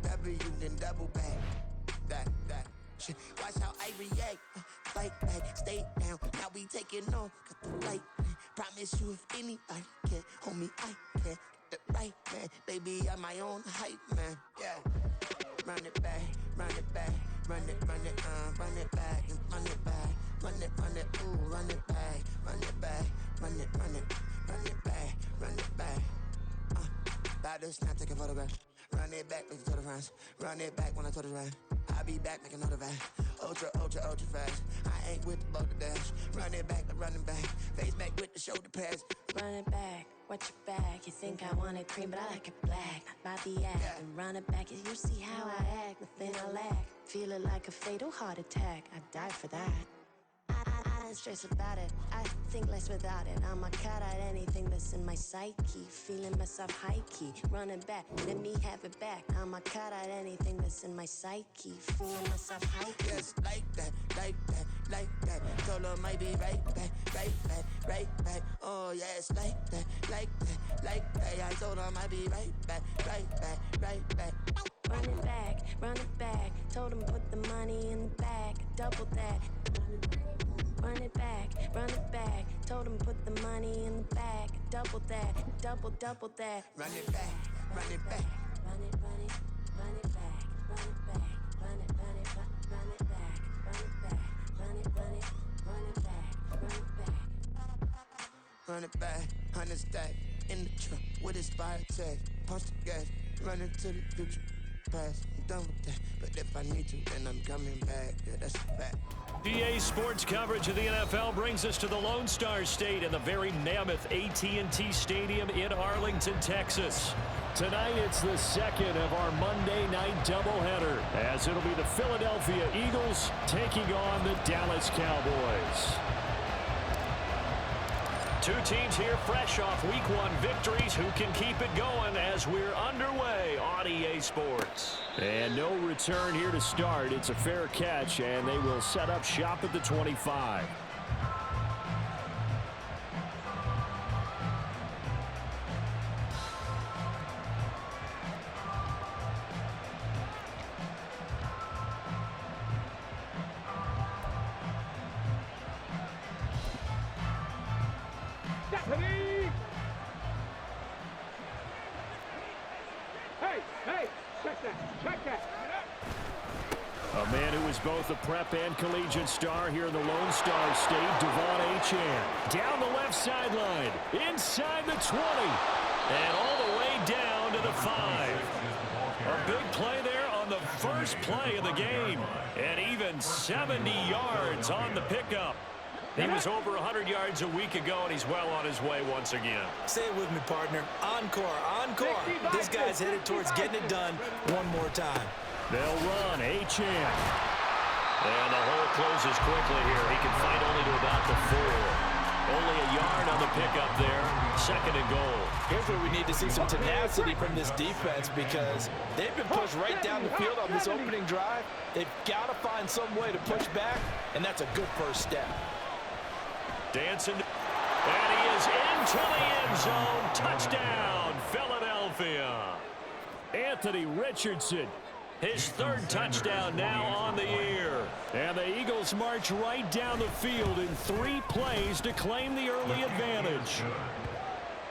W, then double back. That shit. Watch how I react. Fight back, stay down. Now we taking on, got the light. Promise you if anybody can, homie, I can. Get the right man, baby, I'm my own hype man. Yeah. Run it back, run it back, run it back, and run it back, run it, ooh, run it back, run it back, run it back, run it back. About to snap, take a photograph. Run it back, make it to the front. Run it back when I told it right. I'll be back, make another back. Ultra fast. I ain't with the boat to dash. Run it back, like running back. Face back with the shoulder pads. Run it back, watch your back. You think I want it cream, but I like it black. By the act, Yeah. and run it back. You see how I act, nothing I lack. Feeling like a fatal heart attack. I'd die for that. I don't stress about it. I think less without it. I'ma cut out anything that's in my psyche. Feeling myself high key. Running back, let me have it back. I'ma cut out anything that's in my psyche. Feeling myself high key. Yes, like that, like that, like that. Told her might be right back, right back, right back. Oh yes, like that, like that, like that. I told her might be right back, right back, right back. Run it back, run it back. Told him put the money in the bag. Double that. Run it back, run it back. Told him put the money in the bag. Double that, double that. Run it back, run it back. Run it, run it, run it back, run it back, run it, run it, run it back, run it back, run it, run it, run it back, run it back. Run it back, 100 stack in the truck with his fire tag. Punch the gas, run into the future. Past, I'm done with that. But if I need to, then I'm coming back. Yeah, that's a fact. EA Sports coverage of the NFL brings us to the Lone Star State in the very mammoth AT&T Stadium in Arlington, Texas. Tonight, it's the second of our Monday night doubleheader, as it'll be the Philadelphia Eagles taking on the Dallas Cowboys. Two teams here fresh off Week 1 victories. Who can keep it going as we're underway on EA Sports? And no return here to start. It's a fair catch, and they will set up shop at the 25. A man who is both a prep and collegiate star here in the Lone Star State, Devon Achane. Down the left sideline, inside the 20, and all the way down to the 5. A big play there on the first play of the game, and even 70 yards on the pickup. He was over 100 yards a week ago, and he's well on his way once again. Say it with me, partner. Encore, encore. This guy's headed towards getting it done one more time. They'll run, Achane. And the hole closes quickly here. He can fight only to about the 4. Only a yard on the pickup there. Second and goal. Here's where we need to see some tenacity from this defense, because they've been pushed right down the field on this opening drive. They've got to find some way to push back, and that's a good first step. Dancing, and he is into the end zone. Touchdown, Philadelphia. Anthony Richardson, his third touchdown now on the year. And the Eagles march right down the field in 3 plays to claim the early advantage.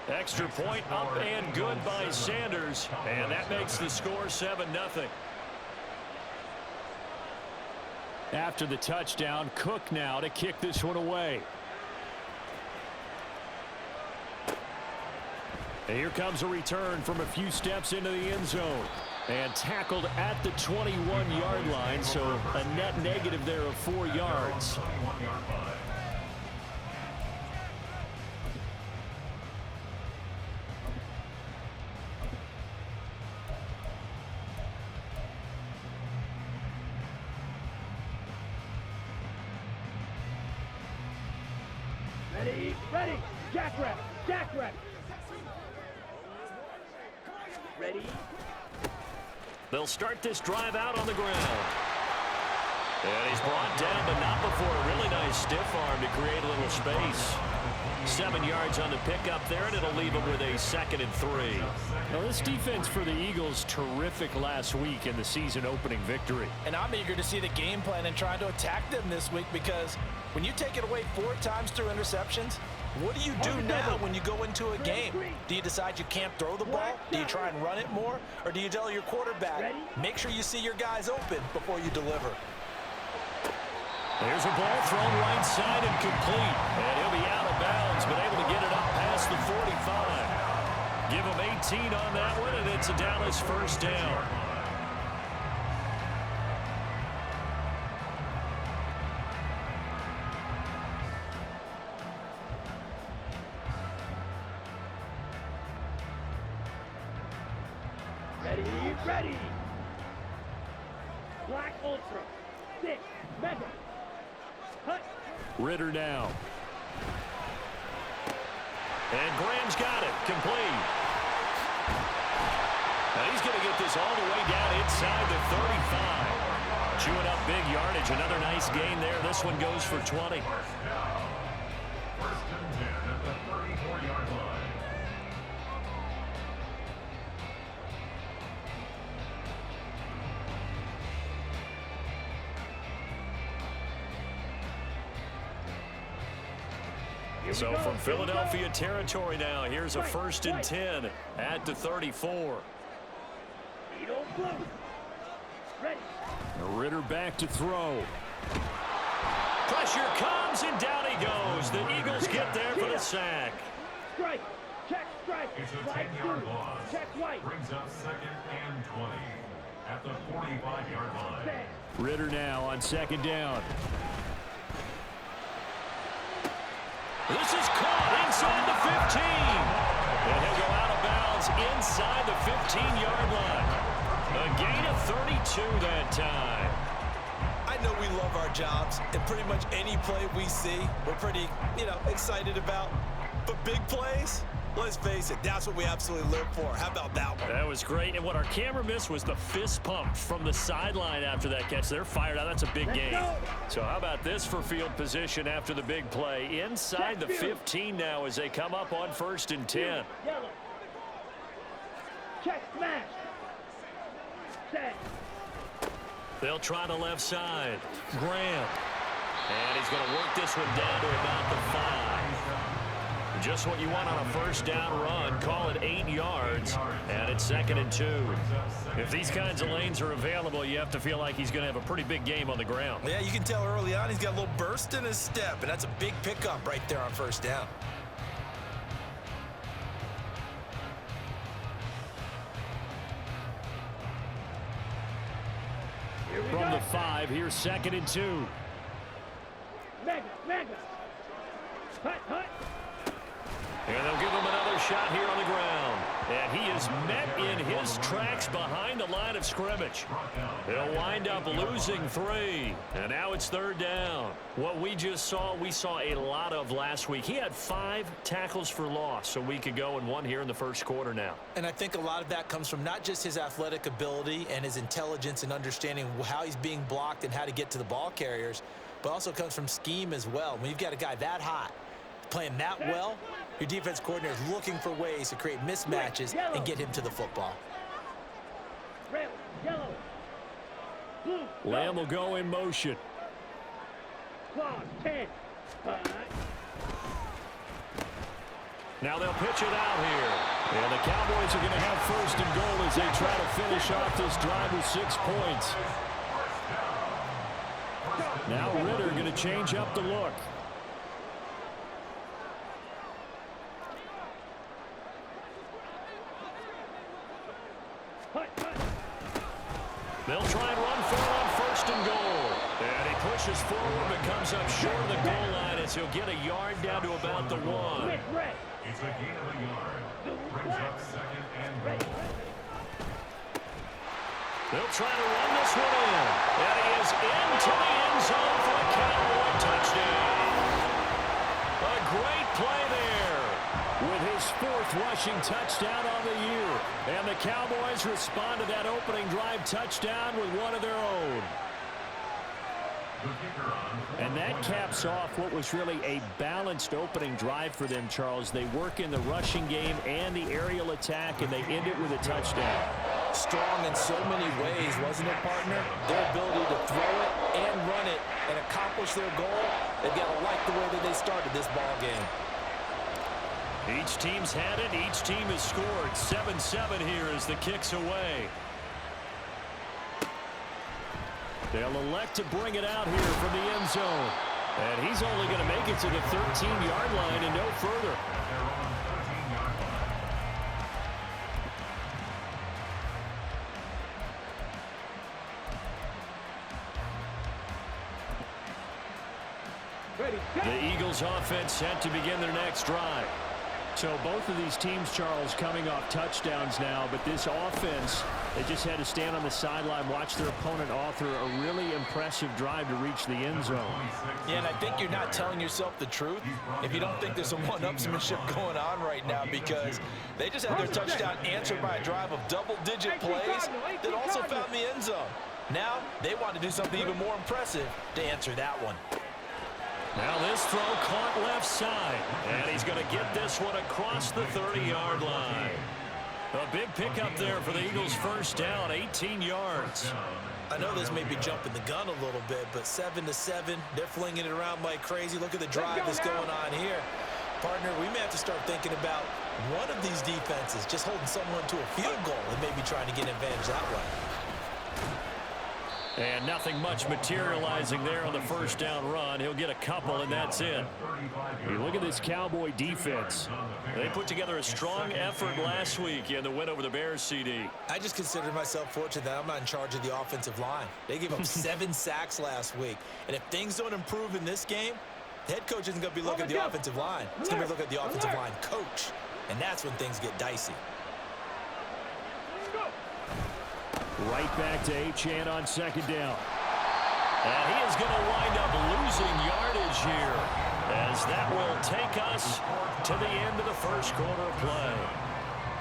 Extra point up and good by Sanders, and that makes the score 7-0. After the touchdown, Cook now to kick this one away. And here comes a return from a few steps into the end zone. And tackled at the 21-yard line, so a net negative there of 4 yards. Ready, jackrabbit, ready. They'll start this drive out on the ground. And he's brought down, but not before a really nice stiff arm to create a little space. 7 yards on the pickup there, and it'll leave them with a 2nd and 3. Now, this defense for the Eagles, terrific last week in the season-opening victory. And I'm eager to see the game plan and trying to attack them this week, because when you take it away 4 times through interceptions, what do you do now when you go into a game? Do you decide you can't throw the ball? Do you try and run it more? Or do you tell your quarterback, make sure you see your guys open before you deliver? There's a ball thrown right side and complete. And he'll be out of bounds, but able to get it up past the 45. Give him 18 on that one, and it's a Dallas first down. Ready. Black Ultra. 6. Mega. Cut. Ritter now. And Graham's got it. Complete. Now he's going to get this all the way down inside the 35. Chewing up big yardage. Another nice gain there. This one goes for 20. First and 10 at the 34-yard line. So from Philadelphia territory now, here's a 1st and 10 at the 34. Ritter back to throw. Pressure comes, and down he goes. The Eagles get there for the sack. Strike. Check strike. It's a 10-yard loss. Check white. Brings up 2nd and 20 at the 45-yard line. Ritter now on 2nd down. This is caught inside the 15. And he'll go out of bounds inside the 15-yard line. A gain of 32 that time. I know we love our jobs, and pretty much any play we see, we're pretty, excited about. But big plays, let's face it, that's what we absolutely live for. How about that one? That was great. And what our camera missed was the fist pump from the sideline after that catch. They're fired out. That's a big gain. So how about this for field position after the big play? Inside the 15 now as they come up on 1st and 10. Yellow. Check smash. Set. They'll try the left side. Graham. And he's going to work this one down to about the 5. Just what you want on a 1st down run. Call it 8 yards, and it's 2nd and 2. If these kinds of lanes are available, you have to feel like he's going to have a pretty big game on the ground. Yeah, you can tell early on he's got a little burst in his step, and that's a big pickup right there on 1st down. From the 5, here's 2nd and 2. Mega. Hut. And they'll give him another shot here on the ground. And he is met in his tracks behind the line of scrimmage. He'll wind up losing 3. And now it's 3rd down. What we just saw, we saw a lot of last week. He had 5 tackles for loss a week ago and 1 here in the 1st quarter now. And I think a lot of that comes from not just his athletic ability and his intelligence and understanding how he's being blocked and how to get to the ball carriers, but also comes from scheme as well. When you've got a guy that hot, playing that well, your defense coordinator is looking for ways to create mismatches and get him to the football. Red, yellow, blue. Lamb will go in motion. Claws, 10. Now they'll pitch it out here. And the Cowboys are going to have 1st and goal as they try to finish off this drive with 6 points. Now Ritter going to change up the look. They'll try and run for it on 1st and goal. And he pushes forward but comes up short of the goal line as he'll get a yard down to about the 1. It's a gain of a yard. Brings up 2nd and goal. They'll try to run this one in. And he is into the end zone for a Cowboy touchdown. A great play there. With his 4th rushing touchdown on the year. And the Cowboys respond to that opening drive touchdown with one of their own. And that caps off what was really a balanced opening drive for them, Charles. They work in the rushing game and the aerial attack, and they end it with a touchdown. Strong in so many ways, wasn't it, partner? Their ability to throw it and run it and accomplish their goal, they've got to like the way that they started this ball game. Each team's had it. Each team has scored. 7-7 here as the kick's away. They'll elect to bring it out here from the end zone. And he's only going to make it to the 13-yard line and no further. The Eagles offense set to begin their next drive. So both of these teams, Charles, coming off touchdowns now, but this offense, they just had to stand on the sideline, watch their opponent author a really impressive drive to reach the end zone. Yeah, and I think you're not telling yourself the truth if you don't think there's some one-upsmanship going on right now, because they just had their touchdown answered by a drive of double-digit plays that also found the end zone. Now they want to do something even more impressive to answer that one. Now this throw caught left side, and he's going to get this one across the 30-yard line. A big pickup there for the Eagles' first down, 18 yards. I know this may be jumping the gun a little bit, but 7-7, they're flinging it around like crazy. Look at the drive that's going on here. Partner, we may have to start thinking about one of these defenses just holding someone to a field goal and maybe trying to get an advantage that way. And nothing much materializing there on the first down run. He'll get a couple, and that's it. You look at this Cowboy defense. They put together a strong effort last week in the win over the Bears, CD. I just consider myself fortunate that I'm not in charge of the offensive line. They gave up 7 sacks last week. And if things don't improve in this game, the head coach isn't going to be looking at the offensive line. He's going to be looking at the offensive line coach. And that's when things get dicey. Right back to Achane on second down. And he is going to wind up losing yardage here, as that will take us to the end of the first quarter of play.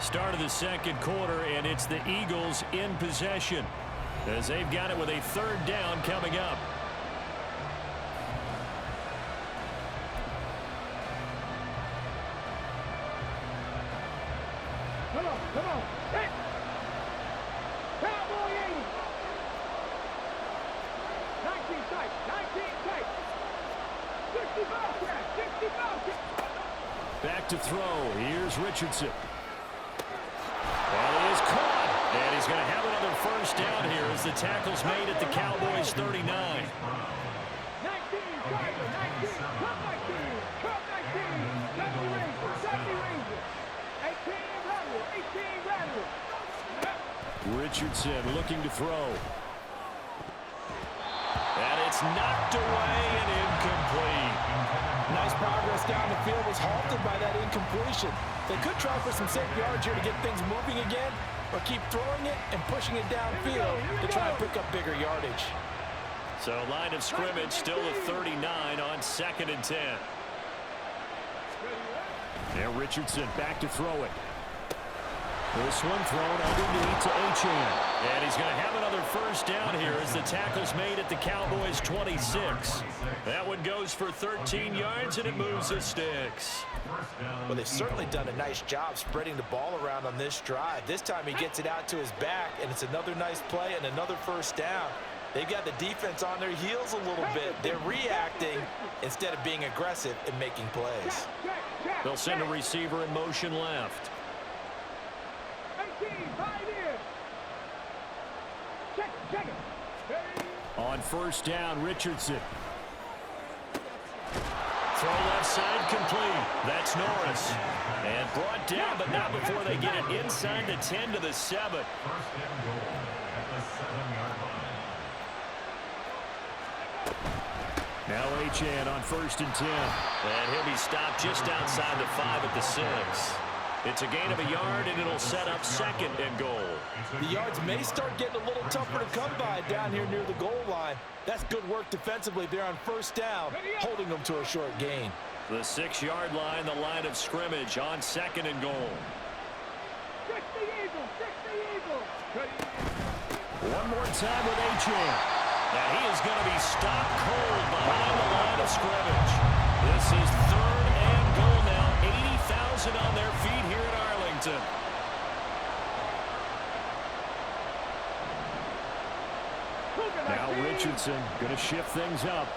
Start of the second quarter, and it's the Eagles in possession, as they've got it with a third down coming up. Come on. Hit. Cowboy 80. 19 tight. 65 catch. 65 catch. Back to throw. Here's Richardson. Well, he is caught, and he's going to have another first down here as the tackle's made at the Cowboys' 39. 19, Tiger, 19, come 19, come 19, 70 Rangers, 18 Rattle. Richardson looking to throw. And it's knocked away and incomplete. Nice progress down the field was halted by that incompletion. They could try for some safe yards here to get things moving again, or keep throwing it and pushing it downfield to try and pick up bigger yardage. So line of scrimmage still at 39 on 2nd and 10. Now Richardson back to throw it. This one thrown underneath to Achane. And he's going to have another first down here as the tackle's made at the Cowboys' 26. That one goes for 13 yards, and it moves the sticks. Well, they've certainly done a nice job spreading the ball around on this drive. This time he gets it out to his back, and it's another nice play and another first down. They've got the defense on their heels a little bit. They're reacting instead of being aggressive and making plays. They'll send a receiver in motion left. 18, 5 in. Check it. On first down, Richardson. Throw left side complete. That's Norris. And brought down, but not before they get it inside the 10 to the 7. Now Achane on 1st and 10. And he'll be stopped just outside the 5 at the 6. It's a gain of a yard, and it'll set up 2nd and goal. The yards may start getting a little tougher to come by down here near the goal line. That's good work defensively there on first down, holding them to a short gain. The 6-yard line, the line of scrimmage on 2nd and goal. Check the Eagles. One more time with Achane. And he is going to be stopped cold behind the line of scrimmage. This is 3rd and goal now. 80,000 on their feet here at Arlington. Now Richardson going to shift things up.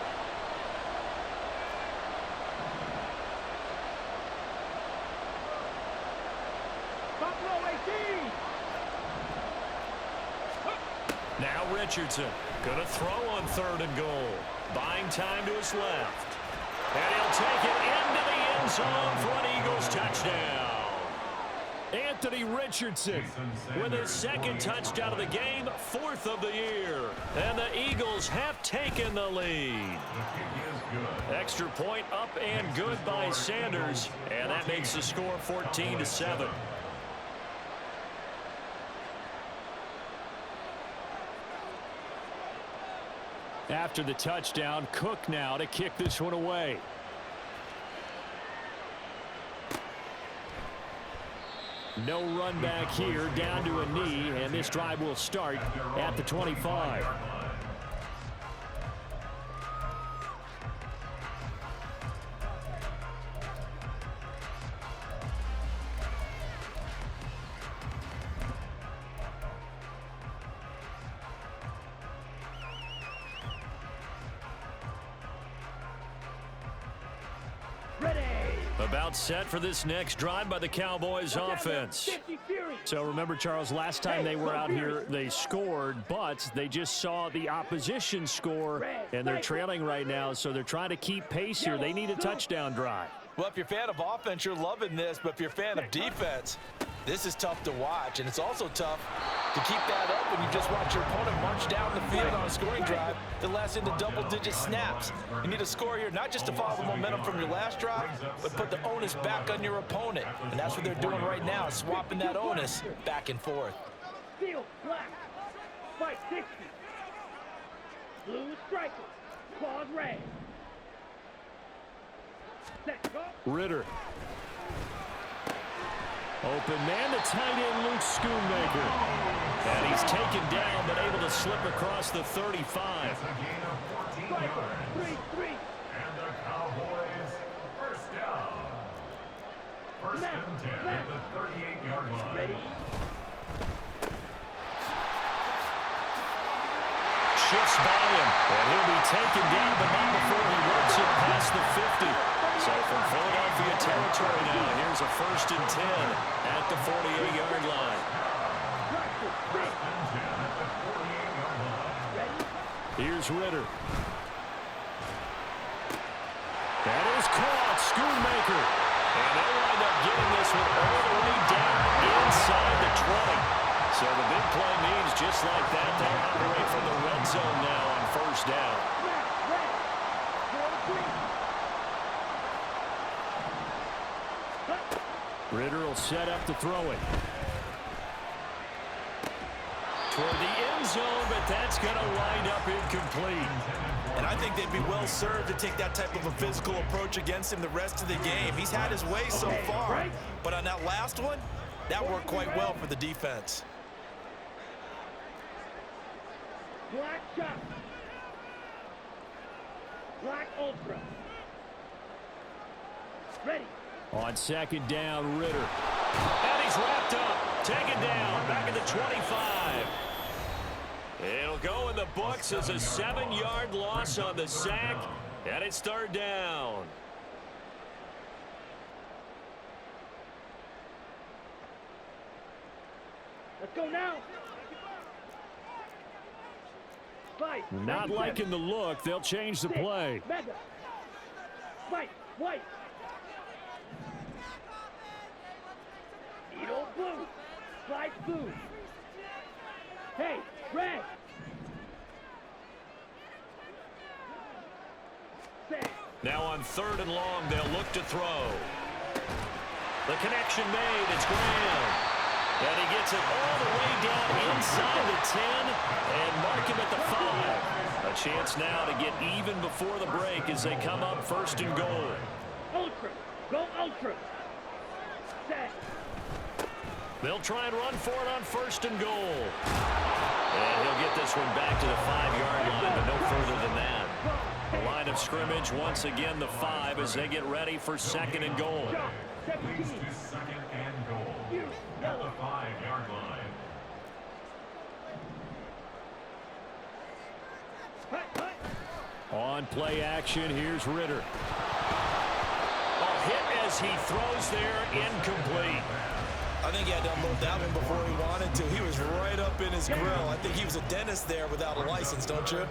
Now Richardson going to throw on 3rd and goal. Buying time to his left. And he'll take it into the end zone for an Eagles touchdown. Anthony Richardson with his 2nd touchdown of the game, 4th of the year. And the Eagles have taken the lead. Extra point up and good by Sanders. And that makes the score 14-7. After the touchdown, Cook now to kick this one away. No run back here, down to a knee, and this drive will start at the 25. About set for this next drive by the Cowboys offense. So remember, Charles, last time they were out here, they scored, but they just saw the opposition score, and they're trailing right now, so they're trying to keep pace here. They need a touchdown drive. Well, if you're a fan of offense, you're loving this, but if you're a fan of defense, this is tough to watch, and it's also tough to keep that up when you just watch your opponent march down the field on a scoring drive that lasts into double-digit snaps. You need a score here, not just to follow the momentum from your last drive, but put the onus back on your opponent. And that's what they're doing right now, swapping that onus back and forth. Field, black, fight 60. Blue striker, claws red. Set, go. Ritter. Open man, the tight end, Luke Schoonmaker. And he's taken down, but able to slip across the 35. Striker, 3-3. And the Cowboys first down. First and 10 at the 38-yard line. Ready? Shifts by him, and he'll be taken down, but not before he works it past the 50. So from Philadelphia territory now, here's a 1st and 10 at the 48-yard line. Here's Ritter. That is caught. Schoonmaker. And they'll wind up getting this one all the way down inside the 20. So the big play means just like that, they'll operate from the red zone now on 1st down. Ritter will set up to throw it. Toward the end zone, but that's going to wind up incomplete. And I think they'd be well served to take that type of a physical approach against him the rest of the game. He's had his way so far, but on that last one, that worked quite well for the defense. Black shot. Black ultra. Ready. On 2nd down, Ritter. And he's wrapped up. Taken down. Back at the 25. It'll go in the books as a 7-yard loss on the sack. And it's 3rd down. Let's go now. Fight. Not liking the look. They'll change the play. Mega. Fight. White. Eat old blue. Slide blue. Hey, red. Set. Now on 3rd and long, they'll look to throw. The connection made. It's Graham. And he gets it all the way down inside the 10 and mark him at the 5. A chance now to get even before the break as they come up 1st and goal. Ultra. Go ultra. Set. They'll try and run for it on 1st and goal. And he'll get this this one back to the 5-yard line, but no further than that. The line of scrimmage, once again, the 5 as they get ready for 2nd and goal. Leads to 2nd and goal at the 5-yard line. On play action, here's Ritter. A hit as he throws there, incomplete. I think he had to unload that one before he wanted to. He was right up in his grill. I think he was a dentist there without a license, don't you?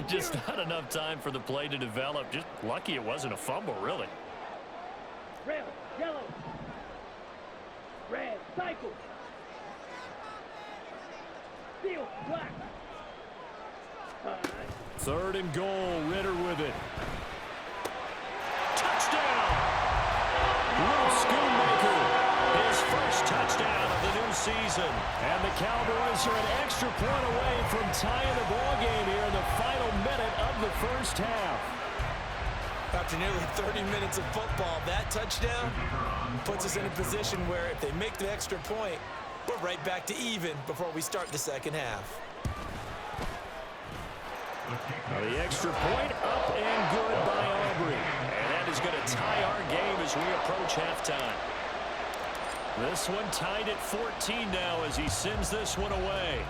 Just not enough time for the play to develop. Just lucky it wasn't a fumble, really. Red, yellow, red, cycle, steel, black. 3rd and goal, Ritter with it. Touchdown! Luke Schoonmaker, his first touchdown of the new season. And the Cowboys are an extra point away from tying the ball game here in the final minute of the first half. After nearly 30 minutes of football, that touchdown puts us in a position where if they make the extra point, we're right back to even before we start the second half. The extra point up and good by Aubrey. And that is going to tie our game as we approach halftime. This one tied at 14 now as he sends this one away.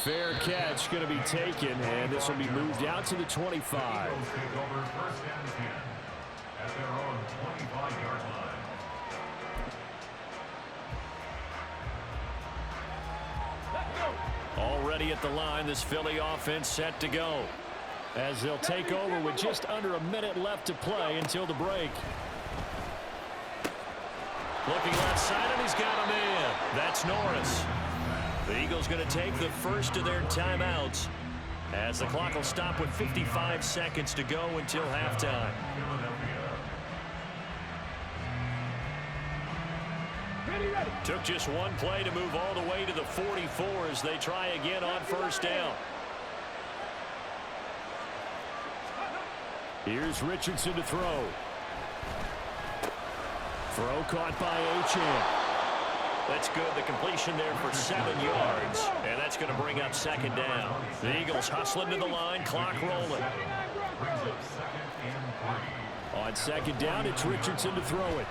Fair catch going to be taken, and this will be moved out to the 25. Eagles take over 1st and 10 at their own 25-yard line. Already at the line, this Philly offense set to go. As they'll take over with just under a minute left to play until the break. Looking left side, and he's got him in. That's Norris. The Eagles going to take the first of their timeouts as the clock will stop with 55 seconds to go until halftime. Took just one play to move all the way to the 44 as they try again on 1st down. Here's Richardson to throw. Throw caught by Achane. That's good. The completion there for 7 yards. And that's going to bring up 2nd down. The Eagles hustling to the line. Clock rolling. On 2nd down, it's Richardson to throw it.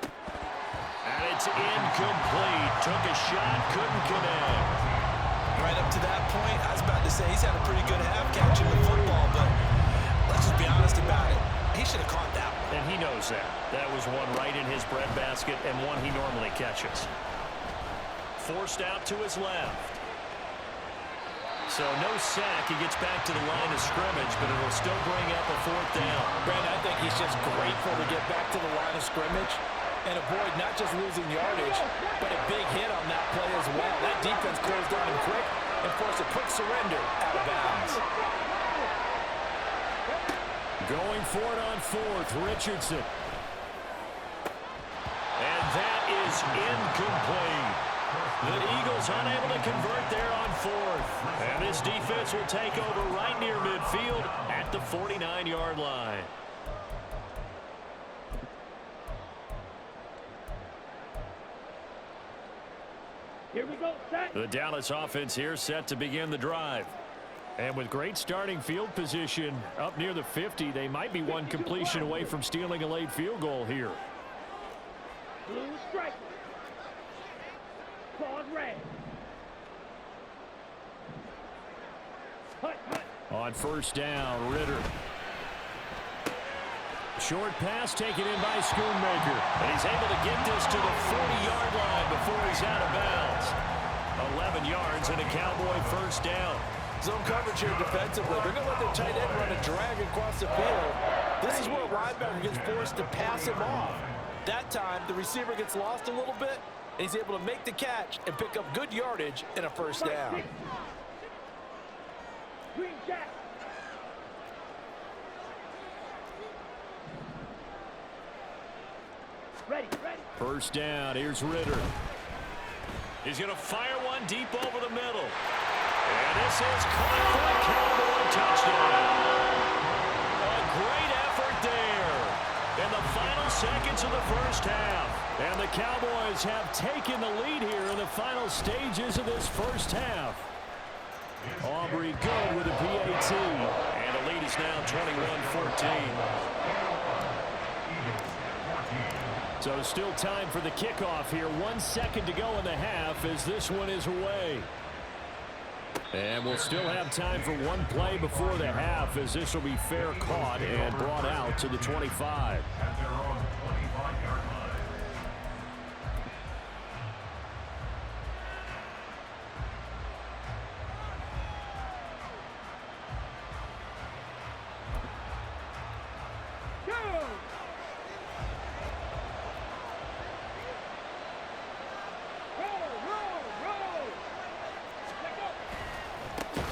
And it's incomplete. Took a shot, couldn't connect. Right up to that point, I was about to say he's had a pretty good half catching the football, but let's just be honest about it. He should have caught that one. And he knows that. That was one right in his breadbasket and one he normally catches. Forced out to his left. So no sack. He gets back to the line of scrimmage, but it'll still bring up a 4th down. Brandon, I think he's just grateful to get back to the line of scrimmage and avoid not just losing yardage, but a big hit on that play as well. That defense closed on him quick and forced a quick surrender out of bounds. Going for it on 4th, Richardson. And that is incomplete. The Eagles unable to convert there on 4th. And this defense will take over right near midfield at the 49-yard line. Here we go, set. The Dallas offense here set to begin the drive. And with great starting field position up near the 50, they might be one completion away from stealing a late field goal here. Blue strike. Claws red. Hut, hut. On 1st down, Ritter. Short pass taken in by Schoonmaker. And he's able to get this to the 40-yard line before he's out of bounds. 11 yards and a Cowboy 1st down. Zone coverage here defensively. They're going to let their tight end run a drag across the field. This is where a linebacker gets forced to pass him off. That time, the receiver gets lost a little bit, and he's able to make the catch and pick up good yardage in a 1st down. Green jack. Ready, ready. 1st down, here's Ritter. He's going to fire one deep over the middle. And this is caught for a Cowboy touchdown. A great effort there. In the final seconds of the first half. And the Cowboys have taken the lead here in the final stages of this first half. Aubrey good with a PAT. And the lead is now 21-14. So still time for the kickoff here. 1 second to go in the half as this one is away. And we'll still have time for one play before the half as this will be fair caught and brought out to the 25. At their own 25-yard line.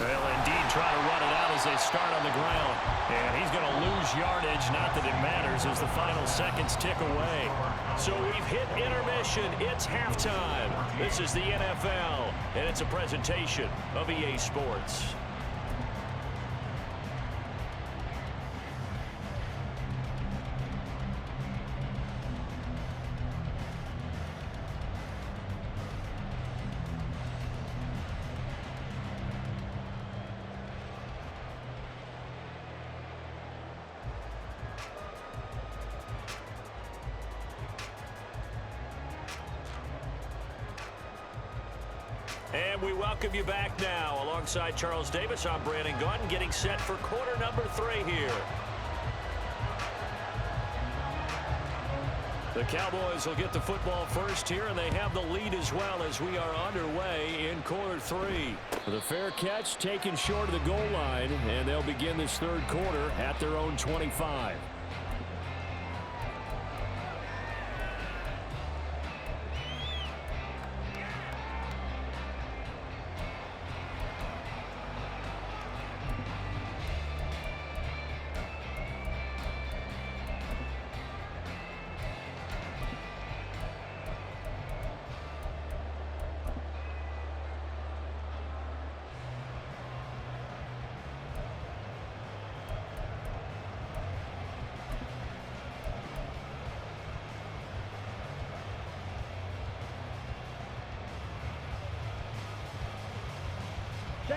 Well, indeed, try to run it out as they start on the ground. And he's going to lose yardage. Not that it matters as the final seconds tick away. So we've hit intermission. It's halftime. This is the NFL, and it's a presentation of EA Sports. And we welcome you back now. Alongside Charles Davis, I'm Brandon Gunn, getting set for quarter number 3 here. The Cowboys will get the football first here, and they have the lead as well as we are underway in quarter 3. The fair catch taken short of the goal line, and they'll begin this third quarter at their own 25.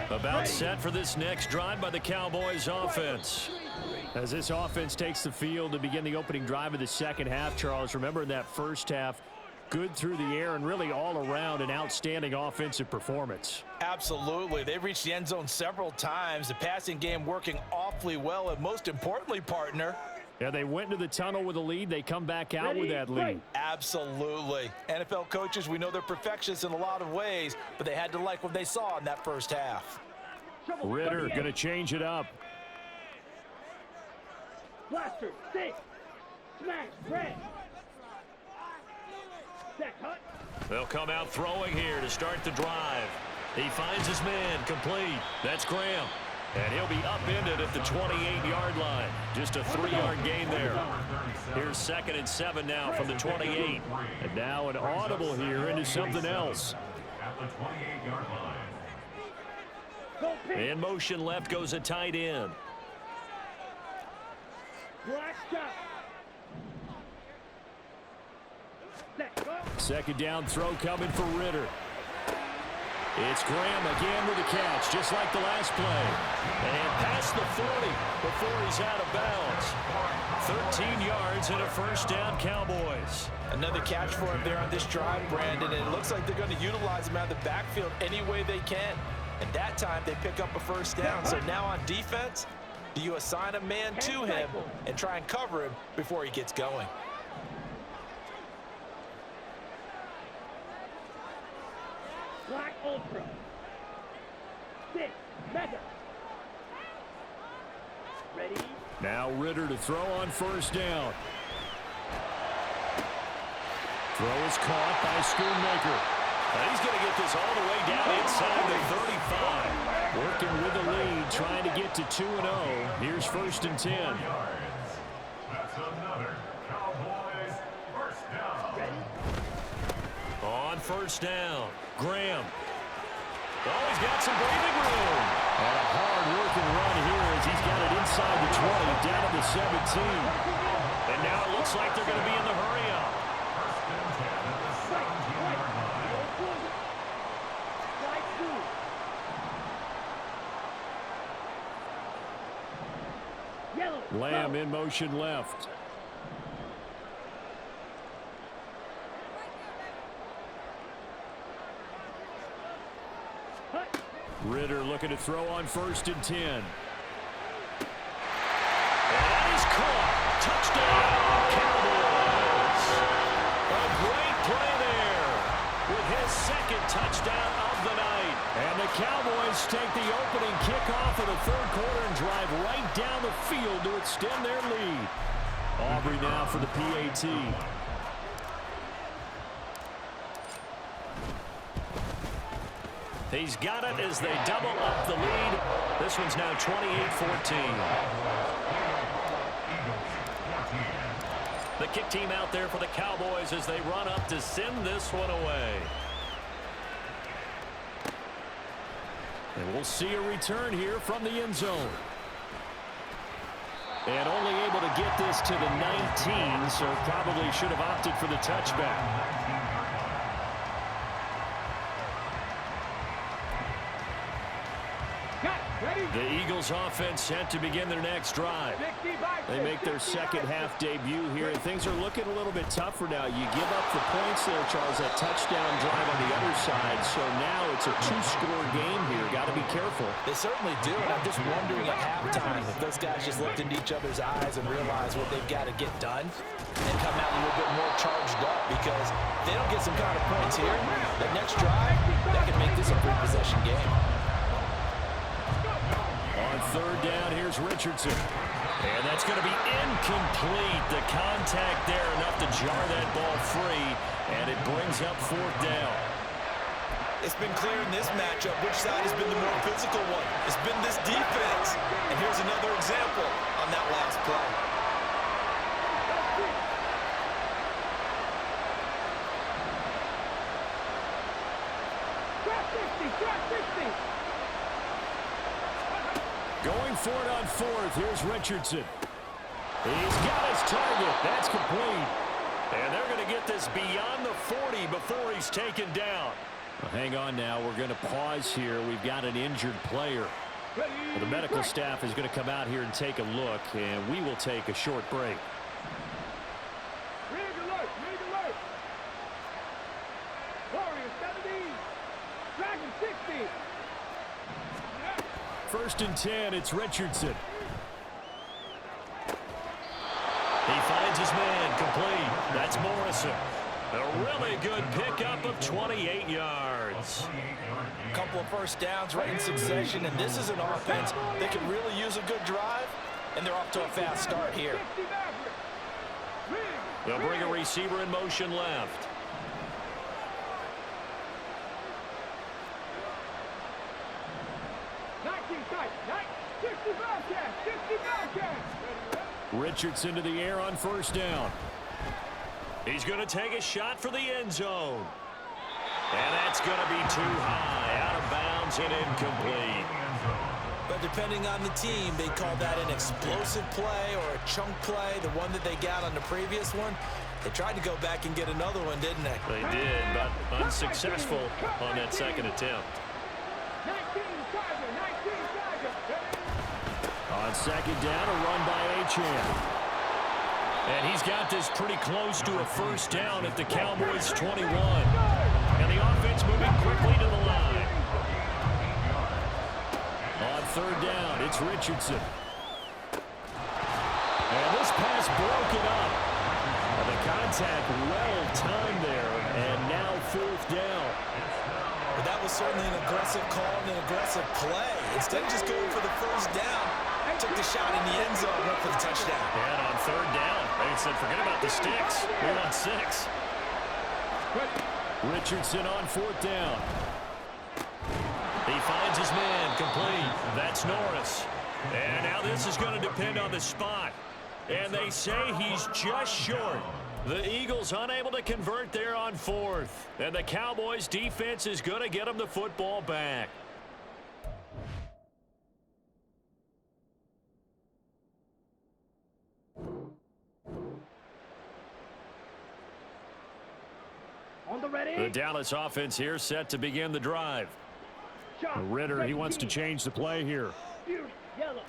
About set for this next drive by the Cowboys offense. As this offense takes the field to begin the opening drive of the second half, Charles, remember in that first half, good through the air and really all around an outstanding offensive performance. Absolutely. They reached the end zone several times. The passing game working awfully well, and most importantly, partner, yeah, they went into the tunnel with a lead. They come back out with that lead. Absolutely. NFL coaches, we know they're perfectionists in a lot of ways, but they had to like what they saw in that first half. Ritter going to change it up. Blaster, stick, smash, press. They'll come out throwing here to start the drive. He finds his man complete. That's Graham. And he'll be upended at the 28-yard line. Just a 3-yard gain there. Here's 2nd and 7 now from the 28. And now an audible here into something else. At the 28-yard line. In motion left goes a tight end. Second down throw coming for Ritter. It's Graham again with a catch, just like the last play. And past the 40 before he's out of bounds. 13 yards and a first down, Cowboys. Another catch for him there on this drive, Brandon, and it looks like they're going to utilize him out of the backfield any way they can. And that time they pick up a first down. So now on defense, do you assign a man to him and try and cover him before he gets going? Black Ultra. 6, Mega. Ready? Now Ritter to throw on first down. Throw is caught by Schoonmaker. And he's going to get this all the way down inside the 35. Working with the lead, trying to get to 2-0. Here's 1st and 10. That's another Cowboys first down. On first down, Graham. Oh, he's got some breathing room. And a hard-working run here as he's got it inside the 20, down to the 17. And now Looks like they're going to be in the hurry-up. First and 10 at the 17-yard line. Lamb in motion left. Ritter looking to throw on 1st and 10. And he's caught. Touchdown, Cowboys. A great play there with his 2nd touchdown of the night. And the Cowboys take the opening kickoff of the 3rd quarter and drive right down the field to extend their lead. Aubrey now for the PAT. He's got it as they double up the lead. This one's now 28-14. The kick team out there for the Cowboys as they run up to send this one away. And we'll see a return here from the end zone. And only able to get this to the 19, so probably should have opted for the touchback. The Eagles offense set to begin their next drive. They make their 2nd half debut here, and things are looking a little bit tougher now. You give up the points there, Charles, that touchdown drive on the other side, so now it's a 2-score game here. Got to be careful. They certainly do, and I'm just wondering at halftime if those guys just looked into each other's eyes and realized what they've got to get done and come out a little bit more charged up, because if they don't get some kind of points here, the next drive, that could make this a 3-possession game. On 3rd down, here's Richardson. And that's going to be incomplete. The contact there enough to jar that ball free, and it brings up 4th down. It's been clear in this matchup which side has been the more physical one. It's been this defense. And here's another example on that last play. Going for it on 4th. Here's Richardson. He's got his target. That's complete. And they're going to get this beyond the 40 before he's taken down. Well, hang on now. We're going to pause here. We've got an injured player. Well, the medical staff is going to come out here and take a look, and we will take a short break. Rig alert! Rig alert! Warrior 70! Dragon 60! 1st and 10, it's Richardson. He finds his man complete. That's Morrison. A really good pickup of 28 yards. A couple of 1st downs right in succession, and this is an offense that can really use a good drive, and they're off to a fast start here. They'll bring a receiver in motion left. Richardson to the air on 1st down. He's going to take a shot for the end zone. And that's going to be too high, out of bounds and incomplete. But depending on the team, they call that an explosive play or a chunk play, the one that they got on the previous one. They tried to go back and get another one, didn't they? They did, but unsuccessful on that 2nd attempt. On 2nd down, a run by Achane. And he's got this pretty close to a 1st down at the Cowboys' 21. And the offense moving quickly to the line. On 3rd down, it's Richardson. And this pass broken up. And the contact well timed there. And now 4th down. But that was certainly an aggressive call and an aggressive play. Instead of just going for the 1st down, took the shot in the end zone, went for the touchdown. And on 3rd down, they said, forget about the sticks. We want 6. Richardson on 4th down. He finds his man complete. That's Norris. And now this is going to depend on the spot. And they say he's just short. The Eagles unable to convert there on 4th. And the Cowboys defense is going to get them the football back. On the ready. The Dallas offense here set to begin the drive. Shot. Ritter, he wants to change the play here. Fury, yellow.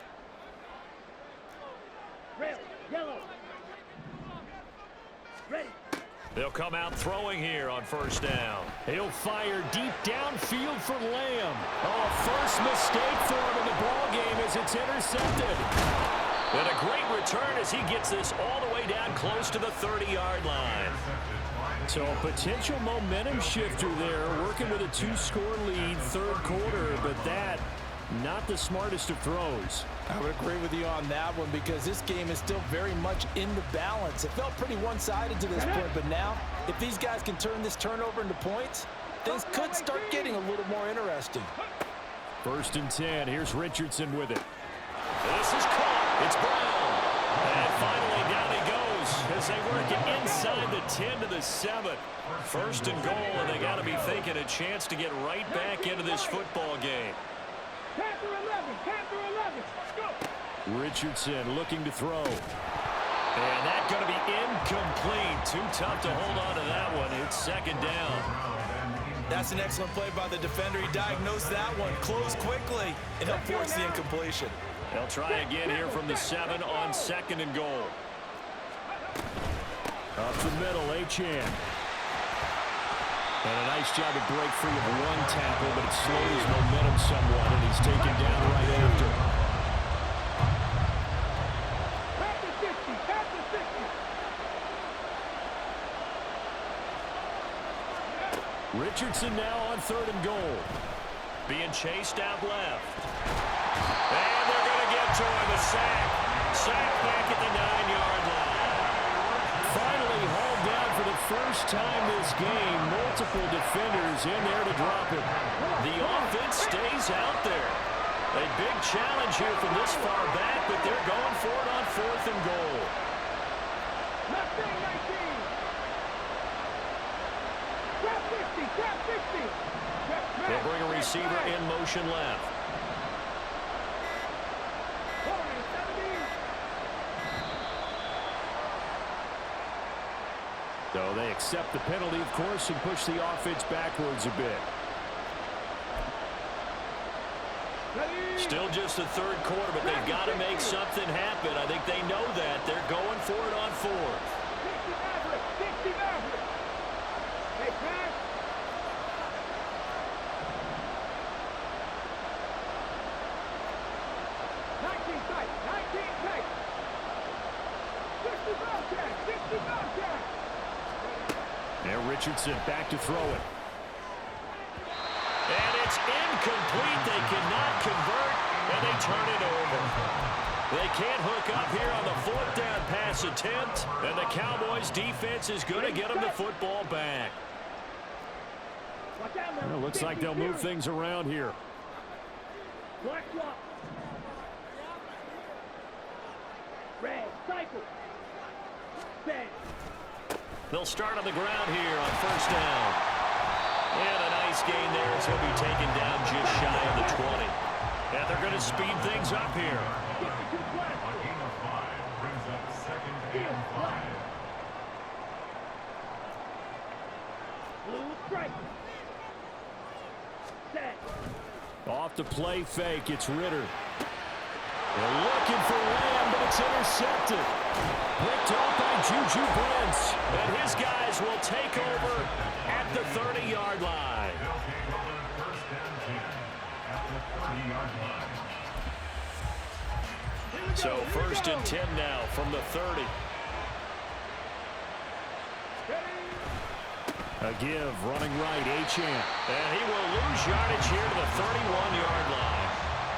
Red, yellow. Ready. They'll come out throwing here on first down. He'll fire deep downfield for Lamb. Oh, first mistake for him in the ball game as it's intercepted. And a great return as he gets this all the way down close to the 30-yard line. So a potential momentum shifter there, working with a 2-score lead, third quarter, but that, not the smartest of throws. I would agree with you on that one because this game is still very much in the balance. It felt pretty one-sided to this point, but now, if these guys can turn this turnover into points, things could start getting a little more interesting. 1st and 10. Here's Richardson with it. This is caught. It's Brown. And finally down he goes as they work it inside the 10 to the 7. 1st and goal, and they got to be thinking a chance to get right back into this football game. Panther 11, Panther 11. Let's go. Richardson looking to throw. And that's going to be incomplete. Too tough to hold on to that one. It's 2nd down. That's an excellent play by the defender. He diagnosed that one, closed quickly, and he'll force the incompletion. They'll try again here from the 7 on 2nd and goal. Up the middle, Achane. And a nice job to break free of one tackle, but it slows momentum somewhat, and he's taken down right after. Panther 50, Panther 50. Richardson now on 3rd and goal. Being chased out left. And they're going to get to him. A sack. Sack back at the 9-yard line. Finally hauled down for the first time this game. Multiple defenders in there to drop him. The offense stays out there. A big challenge here from this far back, but they're going for it on 4th and goal. Left wing 19. Trap 50, trap 50. They'll bring a receiver in motion left. So they accept the penalty, of course, and push the offense backwards a bit. Still just the 3rd quarter, but they've got to make something happen. I think they know that. They're going for it on 4th. 60 Maverick, 60 Maverick. Hey, pass. Tight, 19 tight. 60 Bobcat, 60 Bobcat. There, Richardson back to throw it. And it's incomplete. They cannot convert, and they turn it over. They can't hook up here on the 4th down pass attempt, and the Cowboys defense is going to get them the football back. Well, looks like they'll move things around here. Black swap. Red, cycle. Set. They'll start on the ground here on 1st down. And a nice gain there as he'll be taken down just shy of the 20. And they're going to speed things up here. A gain of 5 brings up 2nd and 5. Blue strike. Set. Off the play fake, it's Ritter. They're looking for Lamb, but it's intercepted. Picked off by Juju Brents. And his guys will take over at the 30-yard line. They'll take over 1st and 10 at the 30-yard line. So 1st and 10 now from the 30. A give, running right, Achane. And he will lose yardage here to the 31-yard line.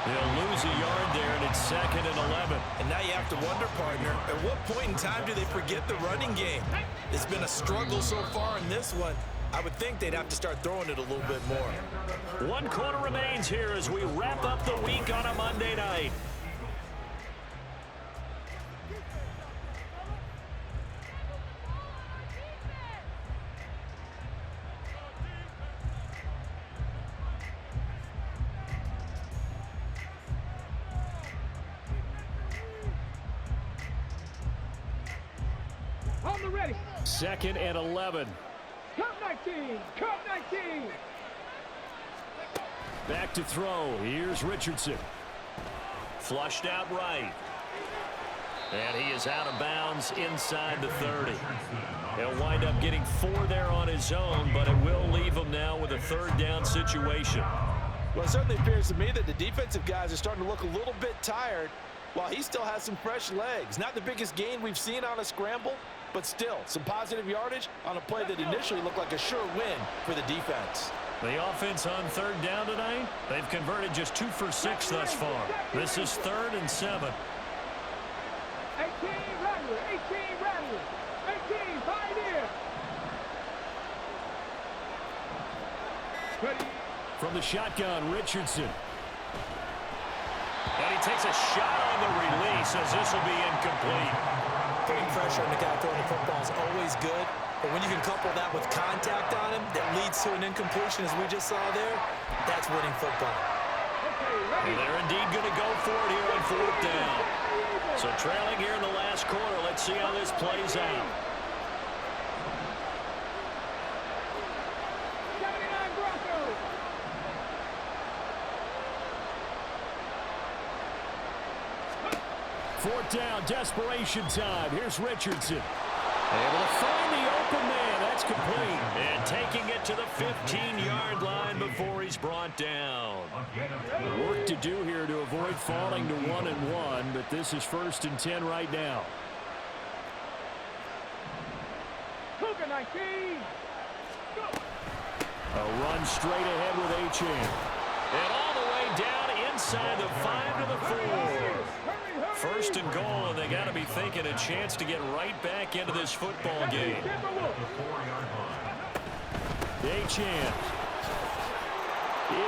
He'll lose a yard there, and it's 2nd and 11. And now you have to wonder, partner, at what point in time do they forget the running game? It's been a struggle so far in this one. I would think they'd have to start throwing it a little bit more. 1 quarter remains here as we wrap up the week on a Monday night. On the ready. 2nd and 11. Count 19. Come 19. Back to throw. Here's Richardson. Flushed out right. And he is out of bounds inside the 30. He'll wind up getting 4 there on his own, but it will leave him now with a 3rd down situation. Well, it certainly appears to me that the defensive guys are starting to look a little bit tired while he still has some fresh legs. Not the biggest gain we've seen on a scramble, but still some positive yardage on a play that initially looked like a sure win for the defense. The offense on 3rd down tonight, they've converted just 2 for 6 thus far. This is 3rd and 7. 18 Rattler. 18 Rattler. 18 Pioneer. Ready. From the shotgun, Richardson. And he takes a shot on the release as this will be incomplete. Putting pressure on the guy throwing the football is always good, but when you can couple that with contact on him that leads to an incompletion, as we just saw there, that's winning football. And they're indeed going to go for it here on 4th down. So trailing here in the last quarter, let's see how this plays out. 79 Broncos. Fourth down, desperation time. Here's Richardson. Able to find the open man. That's complete. And taking it to the 15-yard line before he's brought down. Work to do here to avoid falling to 1-1, but this is 1st and 10 right now. Cougar 19. Go. A run straight ahead with Achane. And all the way down inside the 5 to the 4. 1st and goal, and they got to be thinking a chance to get right back into this football game. Achane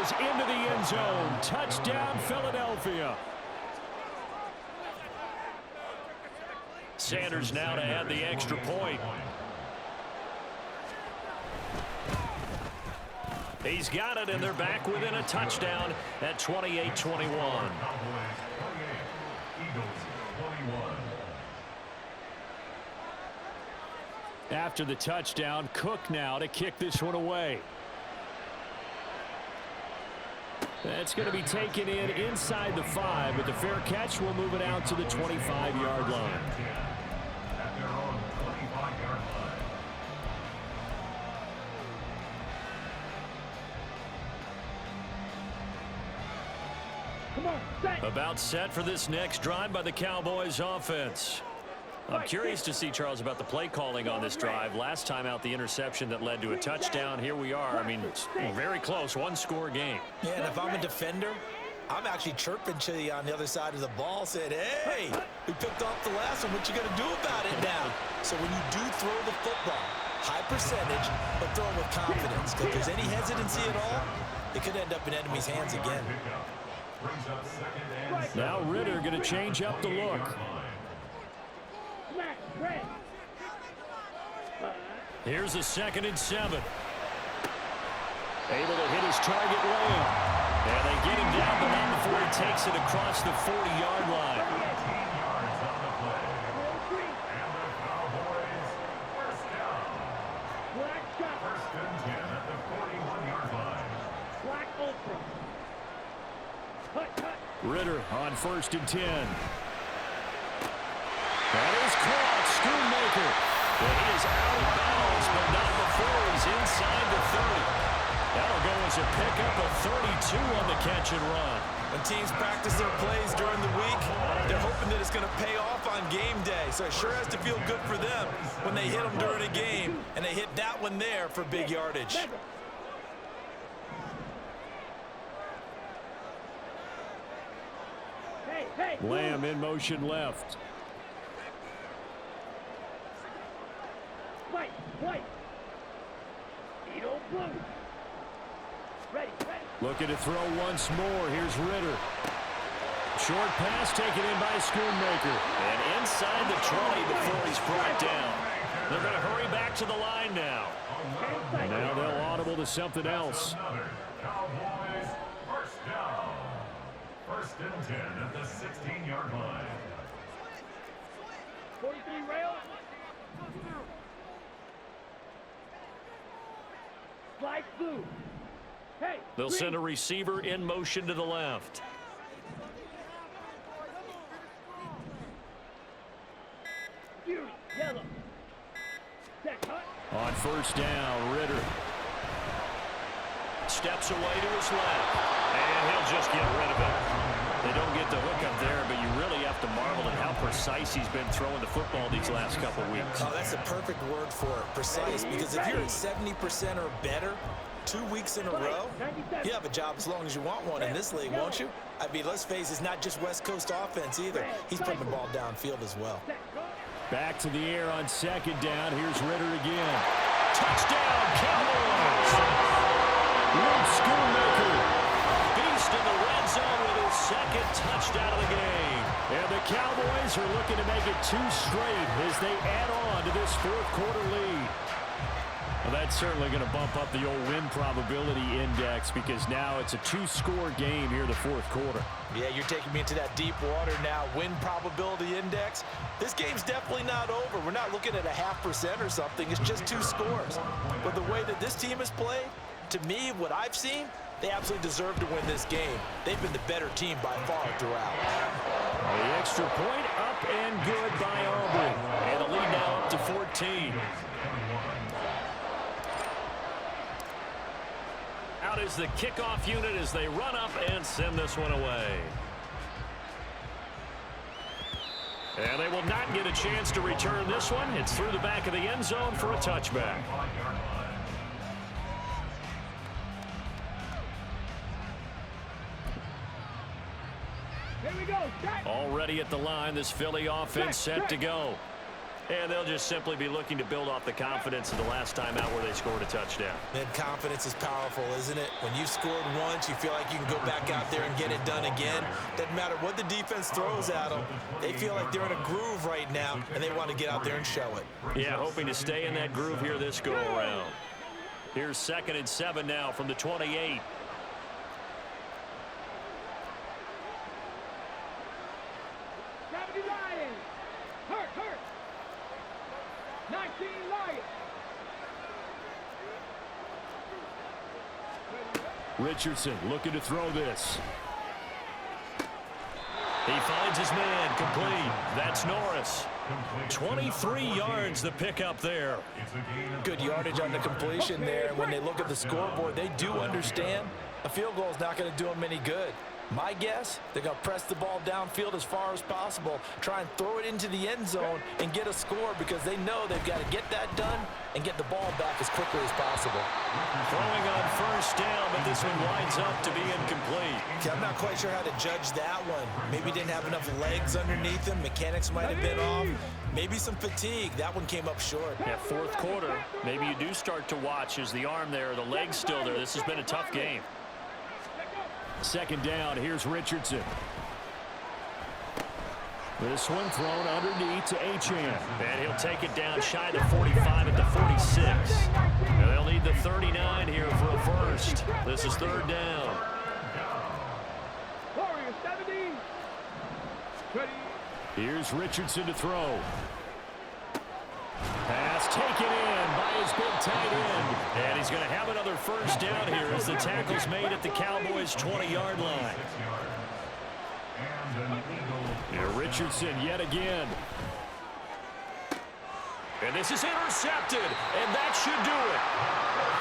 is into the end zone. Touchdown, Philadelphia. Sanders now to add the extra point. He's got it, and they're back within a touchdown at 28-21. After the touchdown, Cook now to kick this one away. That's going to be taken in inside the 5, but the fair catch will move it out to the 25-yard line. Come on, set. About set for this next drive by the Cowboys offense. I'm curious to see, Charles, about the play calling on this drive. Last time out, the interception that led to a touchdown. Here we are. I mean, it's very close, one-score game. Yeah, and if I'm a defender, I'm actually chirping to you on the other side of the ball, said, hey, we picked off the last one. What you going to do about it now? So when you do throw the football, high percentage, but throw it with confidence. Because if there's any hesitancy at all, it could end up in enemy's hands again. Now Ritter going to change up the look. Here's a 2nd and 7. Able to hit his target Lamb. And they get him down, but not before he takes it across the 40-yard line. Ritter on 1st and 10. That is caught. Schoonmaker. And he is out of bounds, but not before he's inside the 30. That'll go as a pickup of 32 on the catch and run. When teams practice their plays during the week, they're hoping that it's going to pay off on game day. So it sure has to feel good for them when they hit them during a game, and they hit that one there for big yardage. Lamb in motion left. White. Eagle blue. Ready. Looking to throw once more. Here's Ritter. Short pass taken in by Schoonmaker. And inside the 20 before he's brought down. They're going to hurry back to the line now. Now they'll audible to something else. Cowboys first down. 1st and 10 at the 16-yard line. 43 rail. Flag blue. Hey, They'll green. send a receiver in motion to the left. Fury, yellow. Set cut. On first down, Ritter. Steps away to his left. And he'll just get rid of it. They don't get the hook up there, but you really have to marvel at how precise he's been throwing the football these last couple weeks. Oh, that's the perfect word for it, precise, because if you're at 70% or better 2 weeks in a row, you have a job as long as you want one in this league, won't you? I mean, let's face it, it's not just West Coast offense either. He's putting the ball downfield as well. Back to the air on second down. Here's Ritter again. Touchdown, Cowboys! Luke Schoonmaker. Beast in the red zone with his second touchdown of the game. And the Cowboys are looking to make it 2 straight as they add on to this fourth quarter lead. Well, that's certainly going to bump up the old win probability index because now it's a 2-score game here in the fourth quarter. Yeah, you're taking me into that deep water now. Win probability index. This game's definitely not over. We're not looking at a 0.5% or something. It's just 2 scores. But the way that this team has played, to me, what I've seen, they absolutely deserve to win this game. They've been the better team by far throughout. The extra point up and good by Aubrey. And the lead now up to 14. Out is the kickoff unit as they run up and send this one away. And they will not get a chance to return this one. It's through the back of the end zone for a touchback. Here we go. Set. Already at the line, this Philly offense set to go. And they'll just simply be looking to build off the confidence of the last time out where they scored a touchdown. And confidence is powerful, isn't it? When you've scored once, you feel like you can go back out there and get it done again. Doesn't matter what the defense throws at them. They feel like they're in a groove right now, and they want to get out there and show it. Yeah, hoping to stay in that groove here this go-around. Here's 2nd and 7 now from the 28. Gravity Lions. Hurt, hurt. 19 Lions. Richardson looking to throw this. He finds his man, complete. That's Norris. 23 yards the pickup there. Good yardage on the completion there. And when they look at the scoreboard, they do understand a field goal is not going to do them any good. My guess, they're going to press the ball downfield as far as possible, try and throw it into the end zone and get a score because they know they've got to get that done and get the ball back as quickly as possible. Throwing on first down, but this one winds up to be incomplete. Okay, I'm not quite sure how to judge that one. Maybe didn't have enough legs underneath him. Mechanics might have been off. Maybe some fatigue. That one came up short. Yeah, fourth quarter, maybe you do start to watch as the arm there, the leg's still there. This has been a tough game. 2nd down, here's Richardson. This one thrown underneath to Achane. And he'll take it down shy of the 45 at the 46. And they'll need the 39 here for a first. This is 3rd down. Warriors 70. 20. Here's Richardson to throw. Pass taken in by his big tight end. And he's going to have another first down here as the tackle's made at the Cowboys' 20-yard line. Yeah, Richardson yet again. And this is intercepted, and that should do it.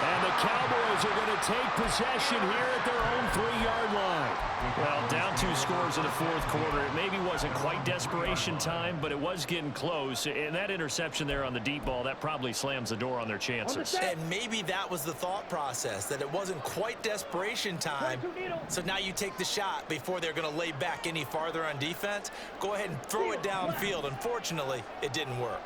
And the Cowboys are going to take possession here at their own 3-yard line. Well, down 2 scores in the fourth quarter. It maybe wasn't quite desperation time, but it was getting close. And that interception there on the deep ball, that probably slams the door on their chances. And maybe that was the thought process, that it wasn't quite desperation time. So now you take the shot before they're going to lay back any farther on defense. Go ahead and throw it downfield. Unfortunately, it didn't work.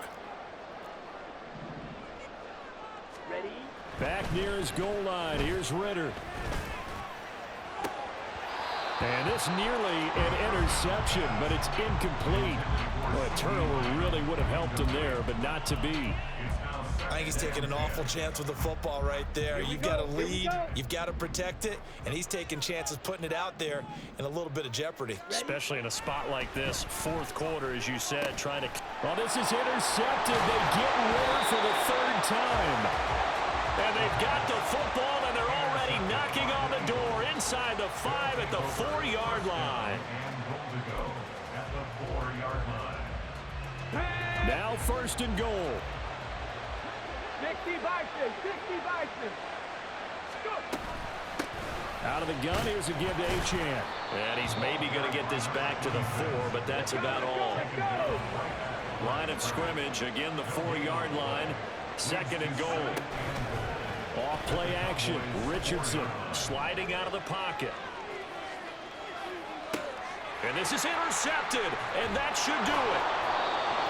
Back near his goal line. Here's Ritter. And this nearly an interception, but it's incomplete. Well, a turnover really would have helped him there, but not to be. I think he's taking an awful chance with the football right there. You've got to lead, you've got to protect it, and he's taking chances putting it out there in a little bit of jeopardy. Especially in a spot like this, fourth quarter, as you said, trying to... Well, this is intercepted. They get Ritter for the 3rd time. And they've got the football 5 at the 4-yard line. And goal to go at the 4-yard line. Now 1st and goal. 60 Bison, 60 Bison. Go. Out of the gun, here's a give to Achane. And he's maybe going to get this back to the 4, but that's about all. Line of scrimmage, again the 4-yard line. 2nd and goal. Off play action. Richardson Sliding out of the pocket. And this is intercepted, and that should do it.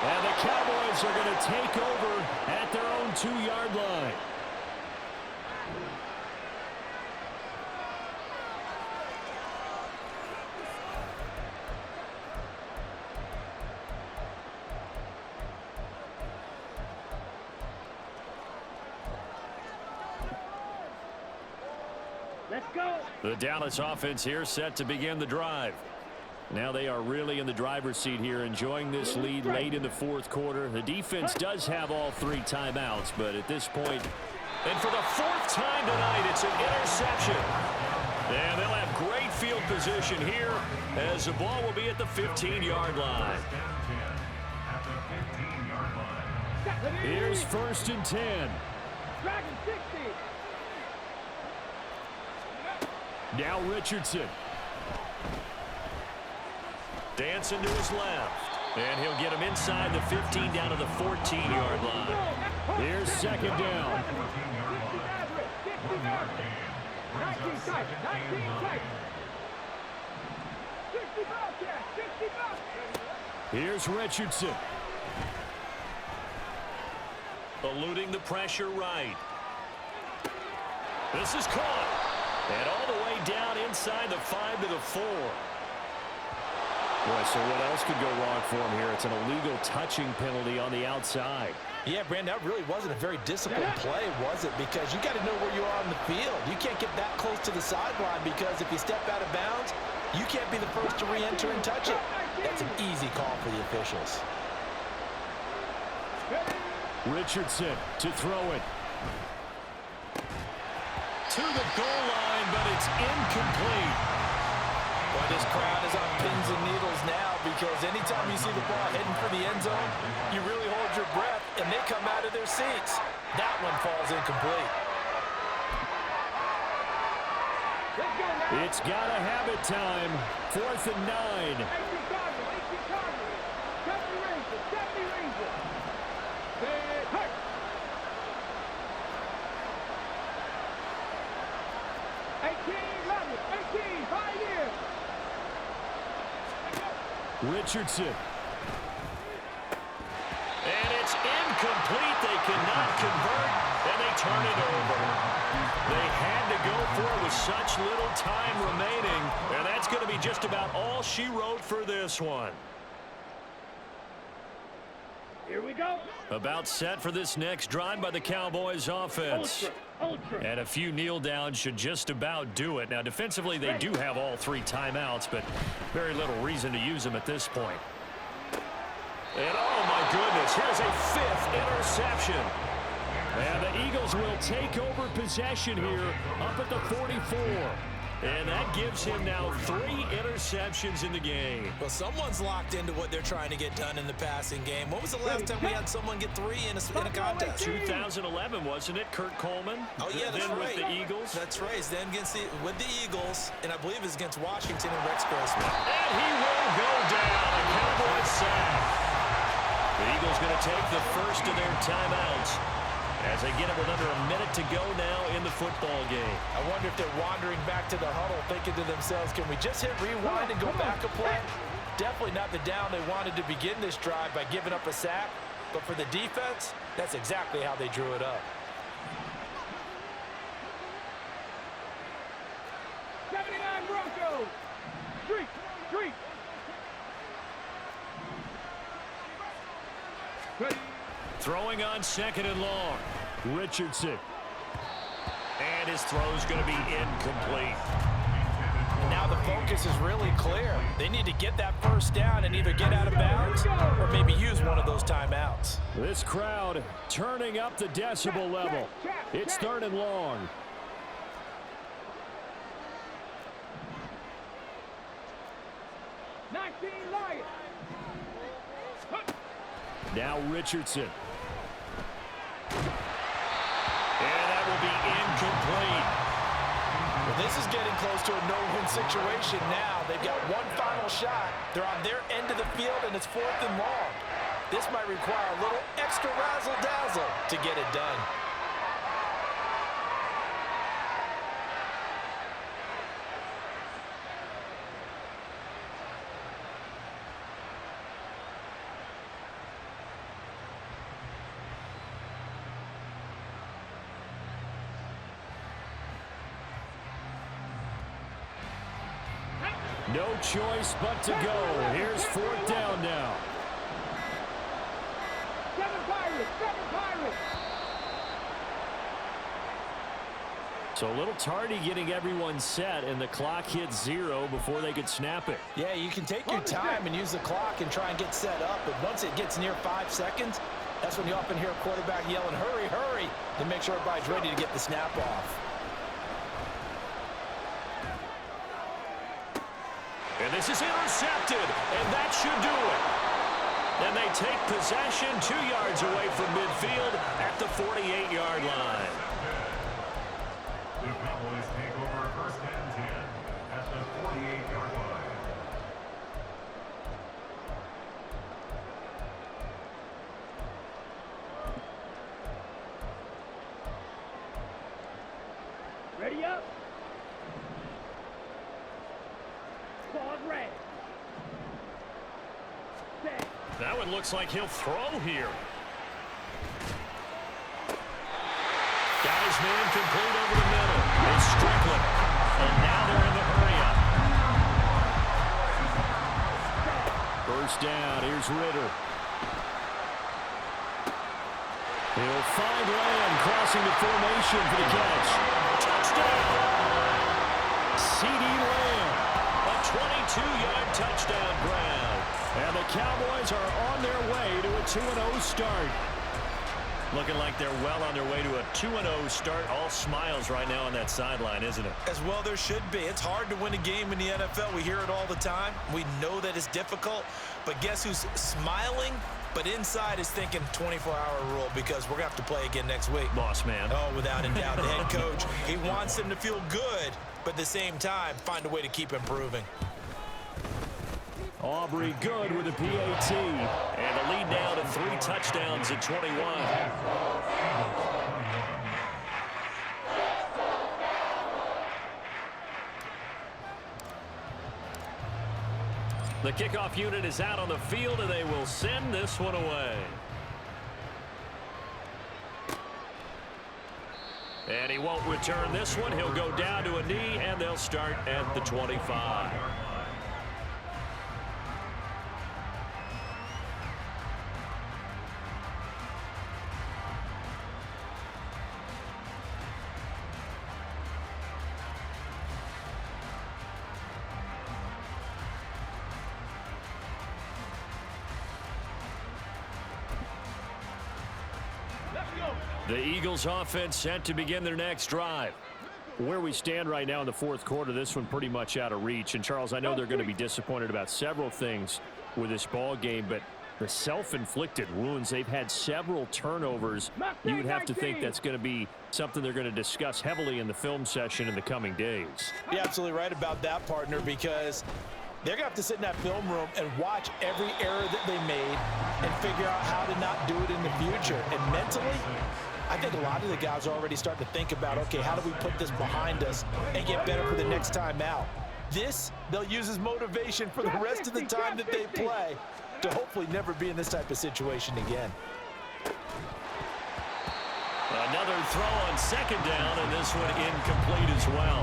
And the Cowboys are going to take over at their own 2-yard line. Let's go. The Dallas offense here set to begin the drive. Now they are really in the driver's seat here, enjoying this lead late in the 4th quarter. The defense does have all 3 timeouts, but at this point... And for the 4th time tonight, it's an interception. And they'll have great field position here as the ball will be at the 15-yard line. At the 15-yard line. Here's 1st and 10. Dragon 60. Now Richardson. Dancing to his left. And he'll get him inside the 15 down to the 14-yard line. Here's 2nd down. 19 tight, 19 tight. 60 Bobcats, 60 Bobcats. Here's Richardson. Eluding the pressure right. This is caught. And all the way down inside the 5 to the 4. Boy, so what else could go wrong for him here? It's an illegal touching penalty on the outside. Yeah, Brandon, that really wasn't a very disciplined play, was it? Because you got to know where you are on the field. You can't get that close to the sideline because if you step out of bounds, you can't be the first to re-enter and touch it. That's an easy call for the officials. Richardson to throw it. To the goal line, but it's incomplete. Well, this crowd is on pins and needles now because anytime you see the ball heading for the end zone, you really hold your breath, and they come out of their seats. That one falls incomplete. It's got to have it time. 4th and 9. 18 Cardinals. 70 Rangers, 70 Rangers. Hurt. Richardson. And it's incomplete. They cannot convert, and they turn it over. They had to go for it with such little time remaining, and that's going to be just about all she wrote for this one. Here we go. About set for this next drive by the Cowboys offense. Ultra. And a few kneel downs should just about do it. Now, defensively, they do have all 3 timeouts, but very little reason to use them at this point. And oh my goodness, here's a 5th interception. And the Eagles will take over possession here up at the 44. And that gives him now 3 interceptions in the game. Well, someone's locked into what they're trying to get done in the passing game. When was the last time we had someone get 3 in a contest? 2011, wasn't it? Kurt Coleman. Oh, yeah, that's then right. with the Eagles. That's right. Then with the Eagles, and I believe it's against Washington and Rex Grossman. And he will go down. A Cowboys sack. The Eagles going to take the first of their timeouts as they get it with under a minute to go now in the football game. I wonder if they're wandering back to the huddle thinking to themselves, can we just hit rewind and go back a play? Definitely not the down they wanted to begin this drive by giving up a sack. But for the defense, that's exactly how they drew it up. 79 Broncos. Street. Throwing on 2nd and long. Richardson. And his throw's going to be incomplete. Now the focus is really clear. They need to get that first down and either get out of bounds or maybe use one of those timeouts. This crowd turning up the decibel level. It's 3rd and long. Lions. Now Richardson. And that will be incomplete. Well, this is getting close to a no-win situation now. They've got one final shot. They're on their end of the field, and it's 4th and long. This might require a little extra razzle-dazzle to get it done. No choice but to go. Here's 4th down now. Seven Pirates. So a little tardy getting everyone set, and the clock hits 0 before they could snap it. Yeah, you can take your time and use the clock and try and get set up, but once it gets near 5 seconds, that's when you often hear a quarterback yelling, hurry, hurry, to make sure everybody's ready to get the snap off. And this is intercepted, and that should do it. And they take possession 2 yards away from midfield at the 48-yard line. The Cowboys take over 1st and 10 at the 48-yard line. Ready up. Pause red. Set. That one looks like he'll throw here. Guys, man, complete over the middle. It's Strickland. And now they're in the hurry-up. First down. Here's Ritter. He'll find Lamb crossing the formation for the catch. Touchdown! CeeDee Lamb. A 22-yard touchdown grab. And the Cowboys are on their way to a 2-0 start. Looking like they're well on their way to a 2-0 start. All smiles right now on that sideline, isn't it? As well there should be. It's hard to win a game in the NFL. We hear it all the time. We know that it's difficult. But guess who's smiling? But inside is thinking 24-hour rule because we're going to have to play again next week. Boss man. Oh, without a doubt. The head coach, he wants them to feel good, but at the same time, find a way to keep improving. Aubrey good with a PAT. And the lead now to 3 touchdowns at 21. The kickoff unit is out on the field, and they will send this one away. And he won't return this one. He'll go down to a knee, and they'll start at the 25. The Eagles offense set to begin their next drive. Where we stand right now in the 4th quarter, this one pretty much out of reach. And, Charles, I know they're going to be disappointed about several things with this ball game, but the self-inflicted wounds, they've had several turnovers. You would have to think that's going to be something they're going to discuss heavily in the film session in the coming days. You're absolutely right about that, partner, because they're going to have to sit in that film room and watch every error that they made and figure out how to not do it in the future. And mentally, I think a lot of the guys are already starting to think about, okay, how do we put this behind us and get better for the next time out? This, they'll use as motivation for the rest of the time that they play to hopefully never be in this type of situation again. Another throw on 2nd down, and this one incomplete as well.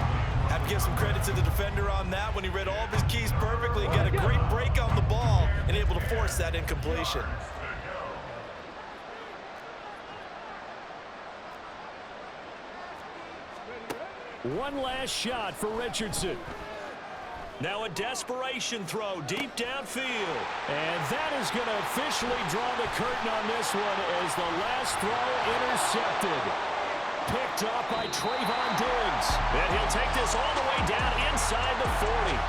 Have to give some credit to the defender on that when he read all of his keys perfectly and got a great break on the ball and able to force that incompletion. One last shot for Richardson. Now a desperation throw deep downfield. And that is going to officially draw the curtain on this one as the last throw intercepted. Picked up by Trayvon Diggs. And he'll take this all the way down inside the 40.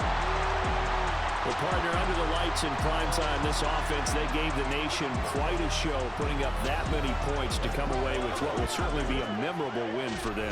Well, partner, under the lights in prime time, this offense, they gave the nation quite a show, putting up that many points to come away with what will certainly be a memorable win for them.